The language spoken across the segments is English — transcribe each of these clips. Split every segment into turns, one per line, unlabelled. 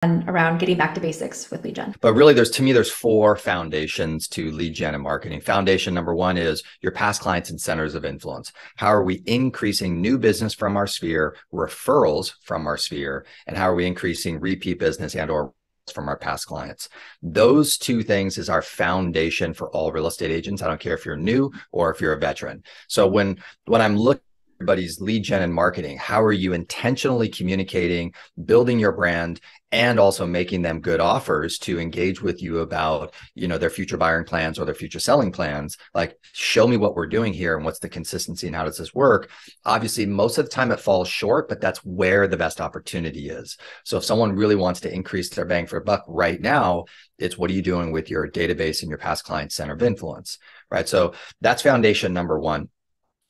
around getting back to basics with lead gen.
But really, to me, there's four foundations to lead gen and marketing. Foundation number one is your past clients and centers of influence. How are we increasing new business from our sphere, referrals from our sphere, and how are we increasing repeat business and or from our past clients? Those two things is our foundation for all real estate agents. I don't care if you're new or if you're a veteran. So when I'm looking at everybody's lead gen and marketing, how are you intentionally communicating, building your brand, and also making them good offers to engage with you about, their future buying plans or their future selling plans? Like, show me what we're doing here and what's the consistency and how does this work? Obviously, most of the time it falls short, but that's where the best opportunity is. So if someone really wants to increase their bang for a buck right now, it's what are you doing with your database and your past client center of influence, right? So that's foundation number one.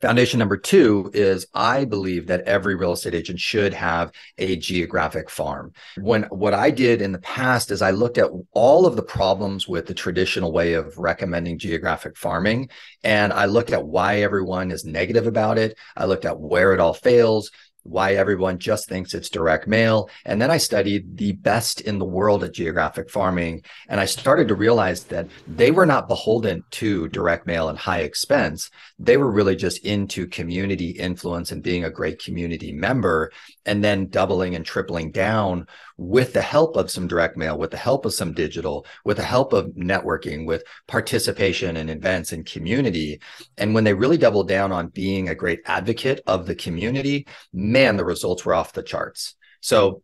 Foundation number two is I believe that every real estate agent should have a geographic farm. What I did in the past is I looked at all of the problems with the traditional way of recommending geographic farming, and I looked at why everyone is negative about it. I looked at where it all fails, why everyone just thinks it's direct mail. And then I studied the best in the world at geographic farming. And I started to realize that they were not beholden to direct mail and high expense. They were really just into community influence and being a great community member, and then doubling and tripling down with the help of some direct mail, with the help of some digital, with the help of networking, with participation in events and community. And when they really doubled down on being a great advocate of the community, man, the results were off the charts. So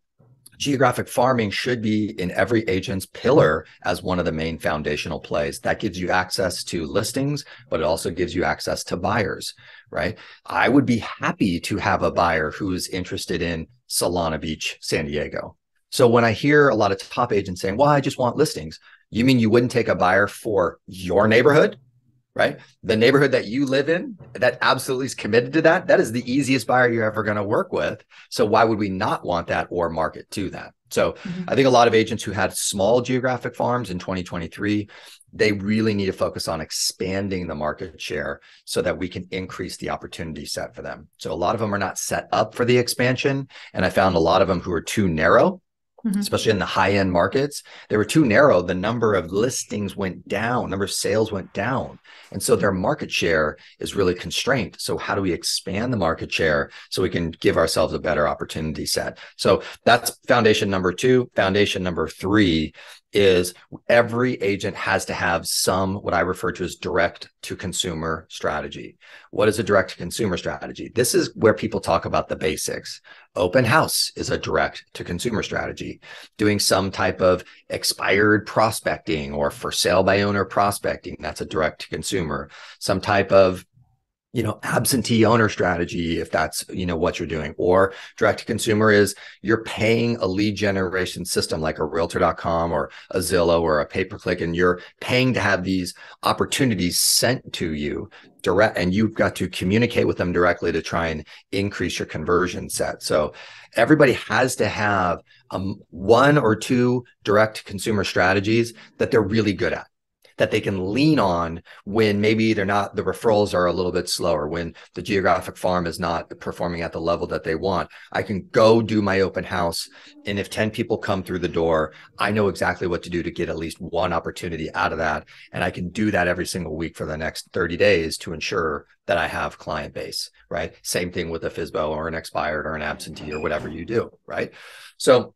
geographic farming should be in every agent's pillar as one of the main foundational plays. That gives you access to listings, but it also gives you access to buyers, right? I would be happy to have a buyer who is interested in Solana Beach, San Diego. So when I hear a lot of top agents saying, well, I just want listings, you mean you wouldn't take a buyer for your neighborhood, right? The neighborhood that you live in, that absolutely is committed to that. That is the easiest buyer you're ever going to work with. So why would we not want that or market to that? So I think a lot of agents who had small geographic farms in 2023, they really need to focus on expanding the market share so that we can increase the opportunity set for them. So a lot of them are not set up for the expansion. And I found a lot of them who are too narrow, especially in the high-end markets. They were too narrow. The number of listings went down, number of sales went down. And so their market share is really constrained. So how do we expand the market share so we can give ourselves a better opportunity set? So that's foundation number two. Foundation number three is every agent has to have some, what I refer to as direct to consumer strategy. What is a direct to consumer strategy? This is where people talk about the basics. Open house is a direct to consumer strategy. Doing some type of expired prospecting or for sale by owner prospecting, that's a direct to consumer. Some type of absentee owner strategy, if that's, what you're doing. Or direct to consumer is you're paying a lead generation system like a realtor.com or a Zillow or a pay-per-click, and you're paying to have these opportunities sent to you direct, and you've got to communicate with them directly to try and increase your conversion set. So everybody has to have one or two direct consumer strategies that they're really good at, that they can lean on when maybe the referrals are a little bit slower, when the geographic farm is not performing at the level that they want. I can go do my open house, and if 10 people come through the door, I know exactly what to do to get at least one opportunity out of that. And I can do that every single week for the next 30 days to ensure that I have client base, right? Same thing with a FSBO or an expired or an absentee or whatever you do, right? So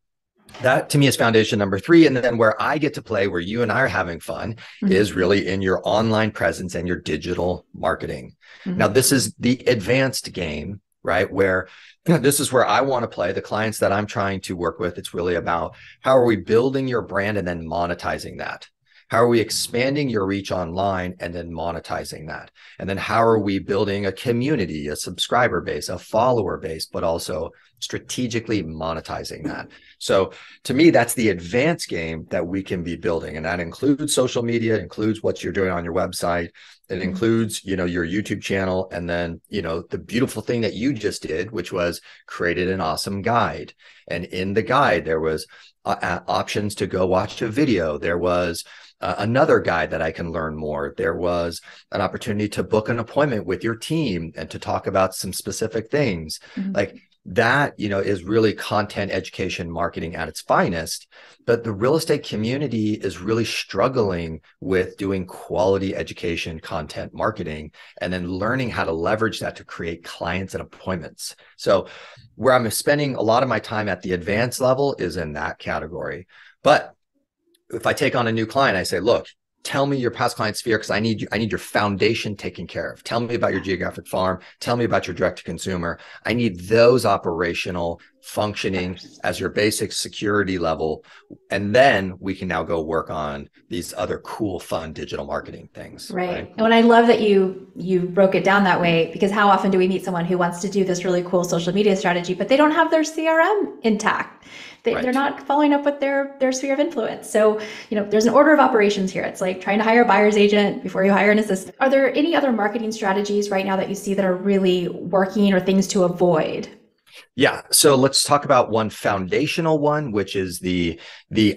that to me is foundation number three. And then where I get to play, where you and I are having fun, is really in your online presence and your digital marketing. Now, this is the advanced game, right? Where this is where I want to play. The clients that I'm trying to work with, it's really about how are we building your brand and then monetizing that? How are we expanding your reach online and then monetizing that? And then how are we building a community, a subscriber base, a follower base, but also strategically monetizing that? So to me, that's the advanced game that we can be building. And that includes social media, it includes what you're doing on your website. It includes, your YouTube channel. And then, the beautiful thing that you just did, which was created an awesome guide. And in the guide, there was options to go watch a video. There was another guide that I can learn more. There was an opportunity to book an appointment with your team and to talk about some specific things. Like that, is really content education marketing at its finest. But the real estate community is really struggling with doing quality education content marketing and then learning how to leverage that to create clients and appointments. So where I'm spending a lot of my time at the advanced level is in that category. But if I take on a new client, I say, look, tell me your past client sphere, because I need your foundation taken care of. Tell me about your geographic farm. Tell me about your direct to consumer. I need those operational functioning as your basic security level. And then we can now go work on these other cool, fun digital marketing things.
Right. And I love that you broke it down that way, because how often do we meet someone who wants to do this really cool social media strategy, but they don't have their CRM intact? They're not following up with their sphere of influence. So, there's an order of operations here. It's like trying to hire a buyer's agent before you hire an assistant. Are there any other marketing strategies right now that you see that are really working, or things to avoid?
Yeah. So let's talk about one foundational one, which is the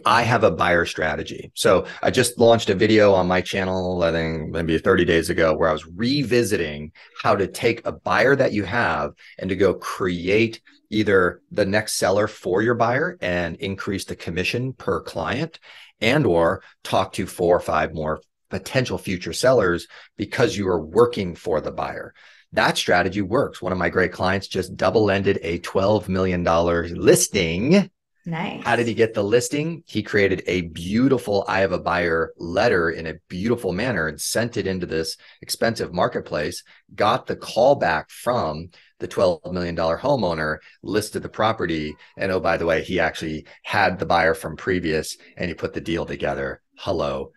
I have a buyer strategy. So I just launched a video on my channel, I think maybe 30 days ago, where I was revisiting how to take a buyer that you have and to go create either the next seller for your buyer and increase the commission per client, and or talk to 4 or 5 more potential future sellers because you are working for the buyer. That strategy works. One of my great clients just double-ended a $12 million listing.
Nice.
How did he get the listing? He created a beautiful I have a buyer letter in a beautiful manner and sent it into this expensive marketplace, got the call back from the $12 million homeowner, listed the property. And oh, by the way, he actually had the buyer from previous and he put the deal together. Hello.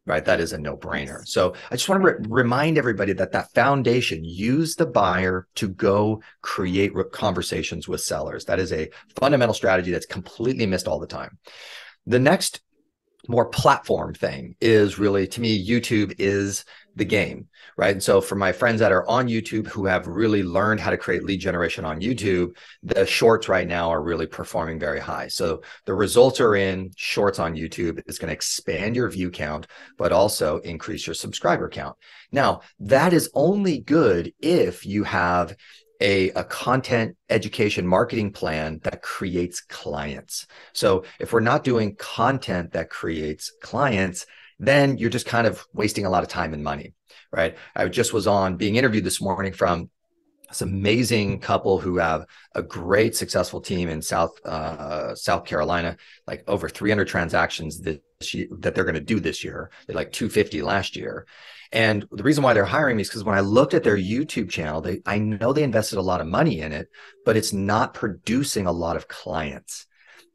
Right. That is a no-brainer. So I just want to remind everybody that foundation, use the buyer to go create conversations with sellers. That is a fundamental strategy that's completely missed all the time. The next more platform thing is really, to me, YouTube is the game, right? And so for my friends that are on YouTube who have really learned how to create lead generation on YouTube, the shorts right now are really performing very high. So the results are in shorts on YouTube is going to expand your view count, but also increase your subscriber count. Now, that is only good if you have a content education marketing plan that creates clients. So if we're not doing content that creates clients, then you're just kind of wasting a lot of time and money, right? I just was being interviewed this morning from this amazing couple who have a great successful team in South Carolina, like over 300 transactions that they're going to do this year. They like 250 last year. And the reason why they're hiring me is because when I looked at their YouTube channel, I know they invested a lot of money in it, but it's not producing a lot of clients.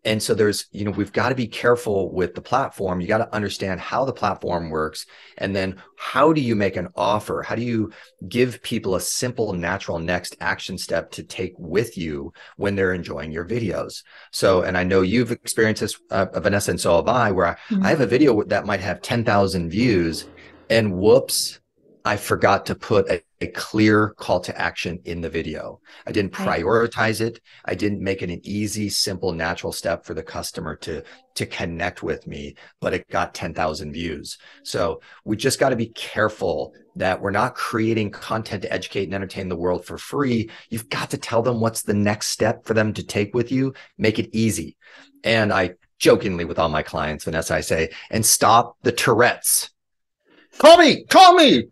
And so we've got to be careful with the platform. You got to understand how the platform works. And then how do you make an offer? How do you give people a simple, natural next action step to take with you when they're enjoying your videos? So, and I know you've experienced this, Vanessa, and so have I, where I have a video that might have 10,000 views, and whoops, I forgot to put a clear call to action in the video. I didn't prioritize it. I didn't make it an easy, simple, natural step for the customer to connect with me, but it got 10,000 views. So we just got to be careful that we're not creating content to educate and entertain the world for free. You've got to tell them what's the next step for them to take with you. Make it easy. And I jokingly with all my clients, Vanessa, I say, and stop the Tourette's. Call me.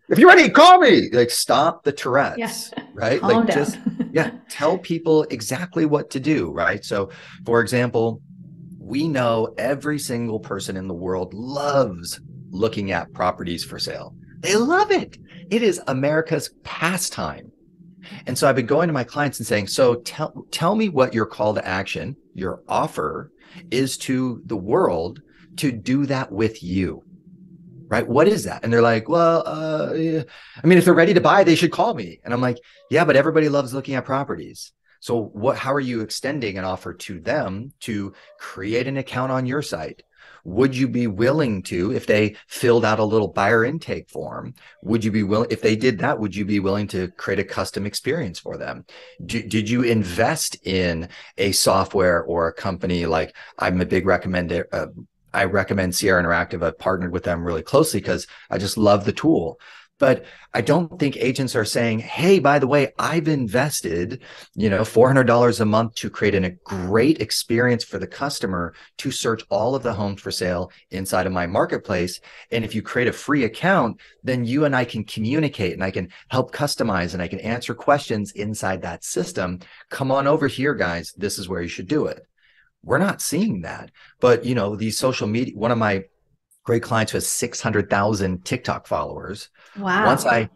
If you're ready, call me. Like, stop the Tourette's, right?
Calm down.
Just, tell people exactly what to do, right? So, for example, we know every single person in the world loves looking at properties for sale. They love it. It is America's pastime. And so I've been going to my clients and saying, so tell me what your call to action, your offer is to the world to do that with you. Right? What is that? And they're like, well, I mean, if they're ready to buy, they should call me. And I'm like, yeah, but everybody loves looking at properties. So how are you extending an offer to them to create an account on your site? Would you be willing to, if they filled out a little buyer intake form, would you be willing, if they did that, would you be willing to create a custom experience for them? Did you invest in a software or a company? Like, I'm a big recommender, I recommend Sierra Interactive. I've partnered with them really closely because I just love the tool. But I don't think agents are saying, hey, by the way, I've invested, $400 a month to create a great experience for the customer to search all of the homes for sale inside of my marketplace. And if you create a free account, then you and I can communicate and I can help customize and I can answer questions inside that system. Come on over here, guys. This is where you should do it. We're not seeing that. But, these social media, one of my great clients who has 600,000 TikTok followers.
Wow.
Once I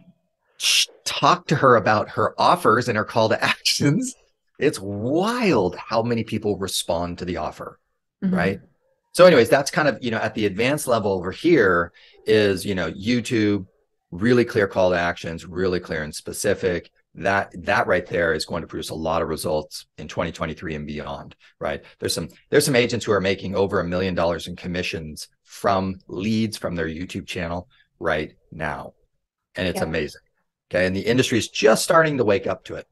talked to her about her offers and her call to actions, it's wild how many people respond to the offer, right? So anyways, that's kind of, at the advanced level over here is, YouTube, really clear call to actions, really clear and specific. That right there is going to produce a lot of results in 2023 and beyond, right? There's some agents who are making over $1 million in commissions from leads from their YouTube channel right now. And it's amazing. Okay. And the industry is just starting to wake up to it.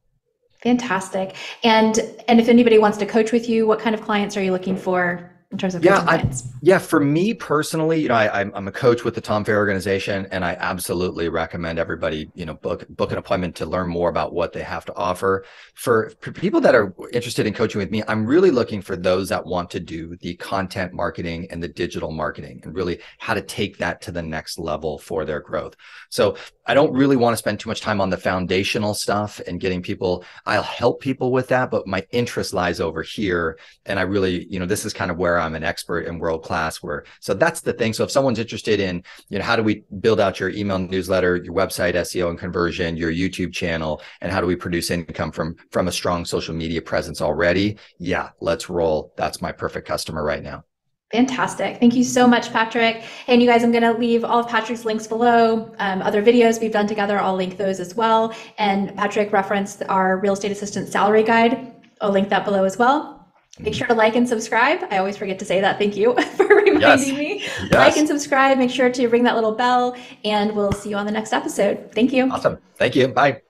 Fantastic. And if anybody wants to coach with you, what kind of clients are you looking for in terms of coaching clients?
For me personally, I'm a coach with the Tom Ferry organization, and I absolutely recommend everybody, book an appointment to learn more about what they have to offer. For people that are interested in coaching with me, I'm really looking for those that want to do the content marketing and the digital marketing and really how to take that to the next level for their growth. So I don't really want to spend too much time on the foundational stuff and getting people. I'll help people with that, but my interest lies over here. And I really, this is kind of where I'm an expert and world-class so that's the thing. So if someone's interested in, how do we build out your email newsletter, your website, SEO and conversion, your YouTube channel, and how do we produce income from a strong social media presence already? Yeah, let's roll. That's my perfect customer right now.
Fantastic. Thank you so much, Patrick. And you guys, I'm going to leave all of Patrick's links below. Other videos we've done together, I'll link those as well. And Patrick referenced our real estate assistant salary guide. I'll link that below as well. Make sure to like and subscribe. I always forget to say that. Thank you for reminding me. Yes. Like and subscribe. Make sure to ring that little bell, and we'll see you on the next episode. Thank you.
Awesome. Thank you. Bye.